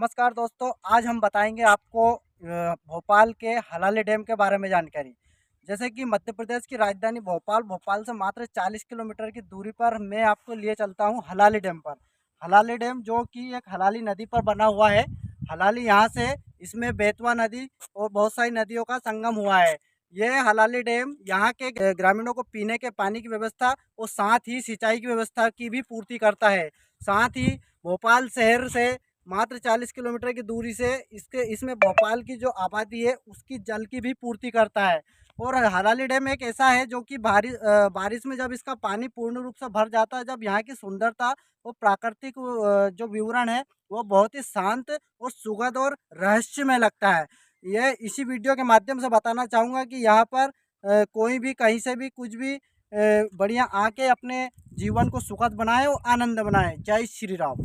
नमस्कार दोस्तों, आज हम बताएंगे आपको भोपाल के हलाली डैम के बारे में जानकारी। जैसे कि मध्य प्रदेश की राजधानी भोपाल से मात्र 40 किलोमीटर की दूरी पर मैं आपको लिए चलता हूं हलाली डैम पर। हलाली डैम जो कि एक हलाली नदी पर बना हुआ है। हलाली यहाँ से इसमें बेतवा नदी और बहुत सारी नदियों का संगम हुआ है। ये हलाली डैम यहाँ के ग्रामीणों को पीने के पानी की व्यवस्था और साथ ही सिंचाई की व्यवस्था की भी पूर्ति करता है। साथ ही भोपाल शहर से मात्र 40 किलोमीटर की दूरी से इसमें भोपाल की जो आबादी है उसकी जल की भी पूर्ति करता है। और हलाली डैम एक ऐसा है जो कि बारिश में जब इसका पानी पूर्ण रूप से भर जाता है, जब यहाँ की सुंदरता और प्राकृतिक जो विवरण है वो बहुत ही शांत और सुखद और रहस्यमय लगता है। यह इसी वीडियो के माध्यम से बताना चाहूँगा कि यहाँ पर कोई भी कहीं से भी कुछ भी बढ़िया आके अपने जीवन को सुखद बनाए और आनंद बनाए। जय श्री राम।